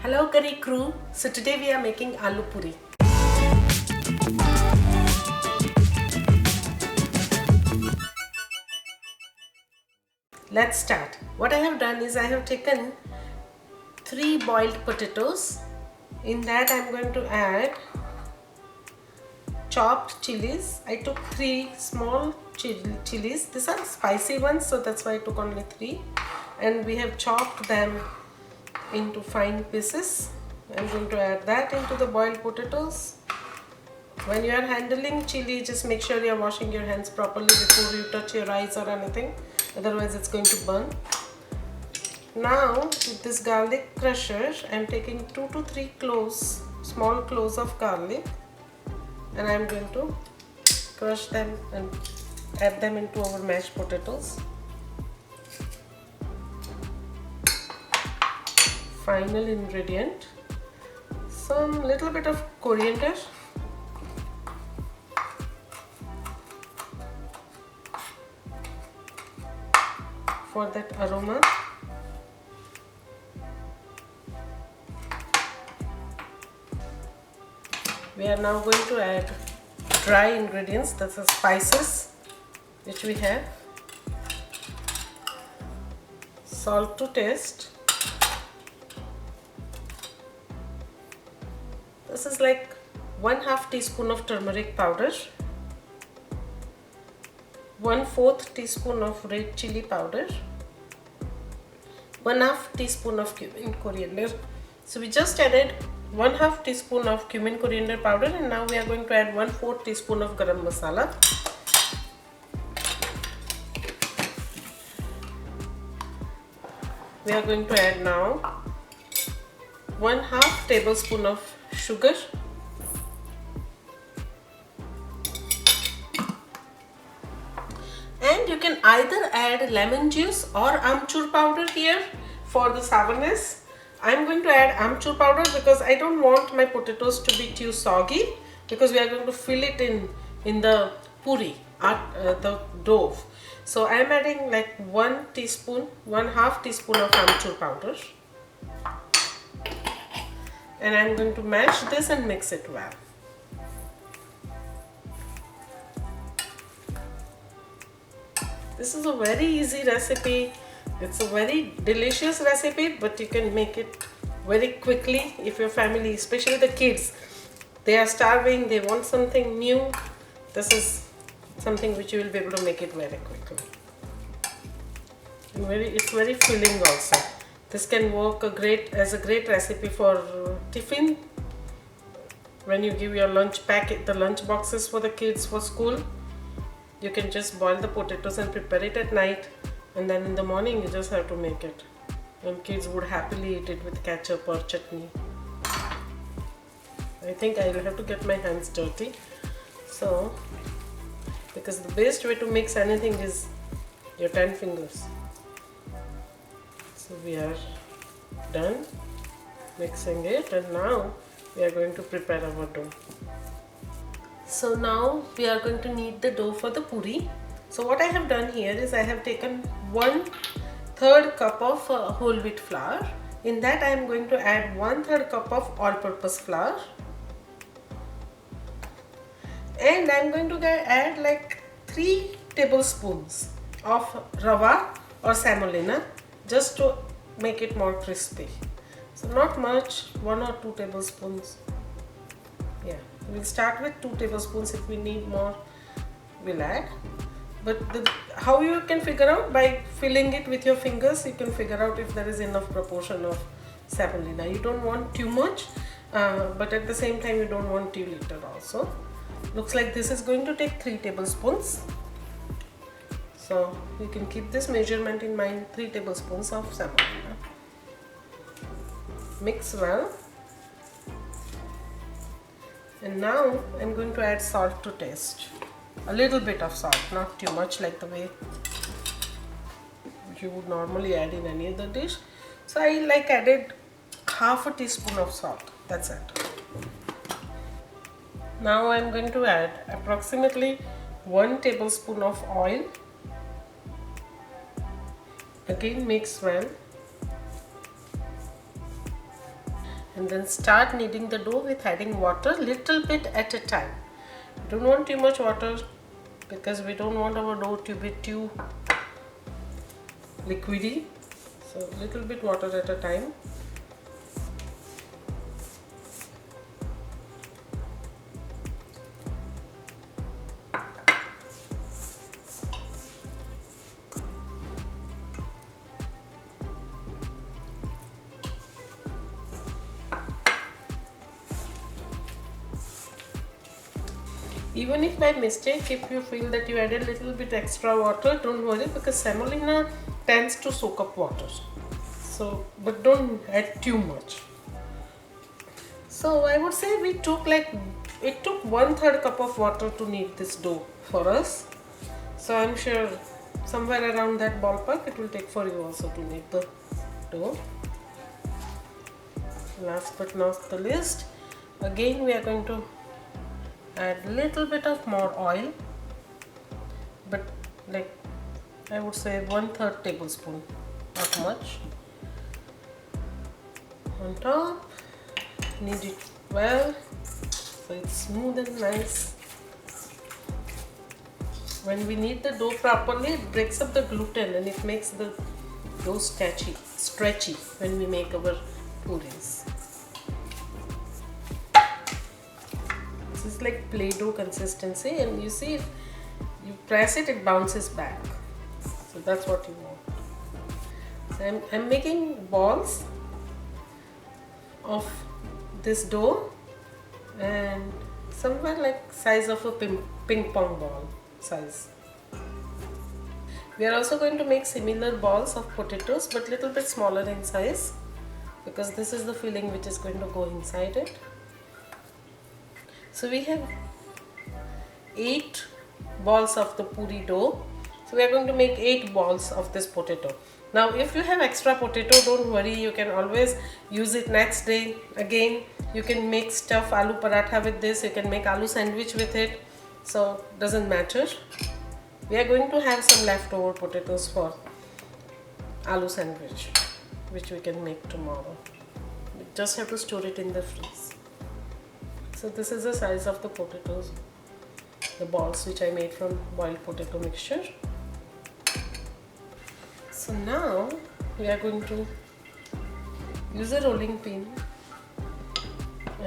Hello curry crew. So today we are making aloo puri. Let's start. What I have done is I have taken 3 boiled potatoes. In that I am going to add chopped chilies. I took 3 small chilies. These are spicy ones, so that's why I took only 3. And we have chopped them into fine pieces. I'm going to add that into the boiled potatoes. When you are handling chili, just make sure you are washing your hands properly before you touch your eyes or anything, otherwise it's going to burn. Now with this garlic crusher, I'm taking 2 to 3 cloves, small cloves of garlic, and I'm going to crush them and add them into our mashed potatoes. Final ingredient, some little bit of coriander, for that aroma. We are now going to add dry ingredients, that's the spices which we have. Salt to taste. This is like 1/2 teaspoon of turmeric powder, 1/4 teaspoon of red chili powder, 1/2 teaspoon of cumin-coriander. So we just added 1/2 teaspoon of cumin-coriander powder, and now we are going to add 1/4 teaspoon of garam masala. We are going to add now 1/2 tablespoon of sugar, and you can either add lemon juice or amchur powder here for the sourness. I'm going to add amchur powder because I don't want my potatoes to be too soggy, because we are going to fill it in the puri, the dough. So I'm adding like 1 teaspoon, 1/2 teaspoon of amchur powder, and I'm going to mash this and mix it well. This is a very easy recipe. It's a very delicious recipe, but you can make it very quickly if your family, especially the kids, they are starving, they want something new. This is something which you will be able to make it very quickly. And it's very filling also. This can work as a great recipe for tiffin. When you give your lunch packet, the lunch boxes for the kids for school, you can just boil the potatoes and prepare it at night, and then in the morning you just have to make it, and kids would happily eat it with ketchup or chutney. I think I will have to get my hands dirty, so because the best way to mix anything is your 10 fingers. So we are done mixing it, and now we are going to prepare our dough. So now we are going to knead the dough for the puri. So what I have done here is I have taken 1/3 cup of whole wheat flour. In that I am going to add 1/3 cup of all-purpose flour, and I am going to add like 3 tablespoons of rava or semolina, just to make it more crispy. So not much, 1 or 2 tablespoons. Yeah, we'll start with 2 tablespoons. If we need more, we'll add. But how you can figure out, by filling it with your fingers, you can figure out if there is enough proportion of semolina. You don't want too much, but at the same time you don't want too little also. Looks like this is going to take 3 tablespoons. So you can keep this measurement in mind, 3 tablespoons of semolina. Mix well. And now I'm going to add salt to taste. A little bit of salt, not too much like the way you would normally add in any other dish. So I added 1/2 teaspoon of salt. That's it. Now I'm going to add approximately 1 tablespoon of oil. Again mix well. And then start kneading the dough with adding water little bit at a time. Don't want too much water because we don't want our dough to be too liquidy. So little bit water at a time. Even if by mistake, if you feel that you added a little bit extra water, don't worry, because semolina tends to soak up water. So, but don't add too much. So I would say it took 1/3 cup of water to knead this dough for us. So I'm sure somewhere around that ballpark it will take for you also to knead the dough. Last but not the least, again we are going to add a little bit of more oil, but like I would say 1/3 tablespoon, not much. On top, knead it well so it's smooth and nice. When we knead the dough properly, it breaks up the gluten and it makes the dough stretchy when we make our puris. This is like play-doh consistency, and you see if you press it, it bounces back. So that's what you want. So I'm making balls of this dough, and somewhere like size of a ping pong ball size. We are also going to make similar balls of potatoes, but little bit smaller in size, because this is the filling which is going to go inside it. So we have 8 balls of the puri dough. So we are going to make 8 balls of this potato. Now if you have extra potato, don't worry, you can always use it next day. Again, you can make stuffed aloo paratha with this, you can make aloo sandwich with it. So doesn't matter. We are going to have some leftover potatoes for aloo sandwich, which we can make tomorrow. We just have to store it in the freeze. So this is the size of the potatoes, the balls which I made from boiled potato mixture. So now we are going to use a rolling pin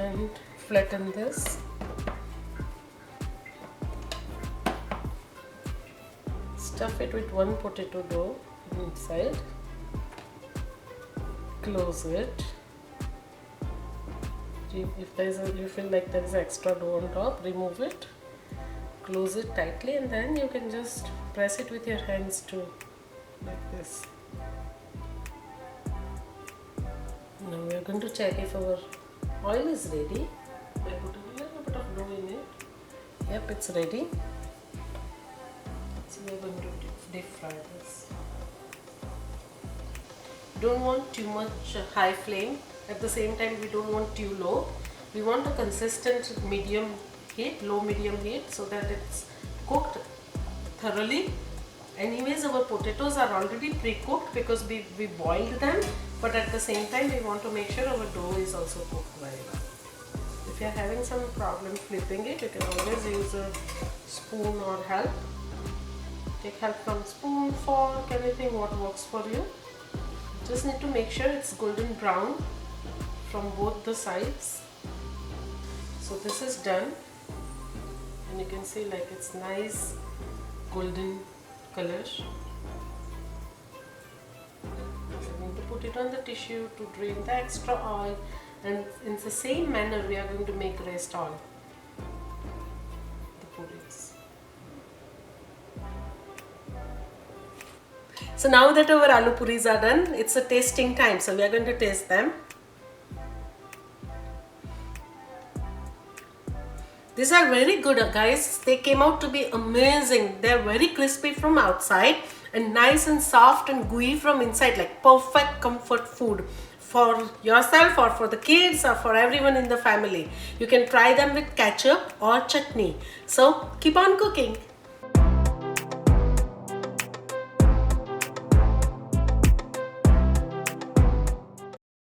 and flatten this. Stuff it with one potato dough inside. Close it. If you feel like there is extra dough on top, remove it. Close it tightly, and then you can just press it with your hands too, like this. Now we are going to check if our oil is ready. I put a little bit of dough in it. Yep, it's ready. So we are going to deep fry this. Don't want too much high flame. At the same time, we don't want too low. We want a consistent medium heat, low medium heat, so that it's cooked thoroughly. Anyways, our potatoes are already pre-cooked because we boiled them, but at the same time we want to make sure our dough is also cooked well. If you are having some problem flipping it, you can always use a spoon or help. Take help from spoon, fork, anything what works for you. Just need to make sure it's golden brown from both the sides. So this is done, and you can see like it's nice golden color. I'm going to put it on the tissue to drain the extra oil, and in the same manner we are going to make rest oil, the puris. So now that our aloo puris are done, it's a tasting time. So we are going to taste them. These are very good, guys. They came out to be amazing. They're very crispy from outside and nice and soft and gooey from inside, like perfect comfort food for yourself or for the kids or for everyone in the family. You can try them with ketchup or chutney. So keep on cooking.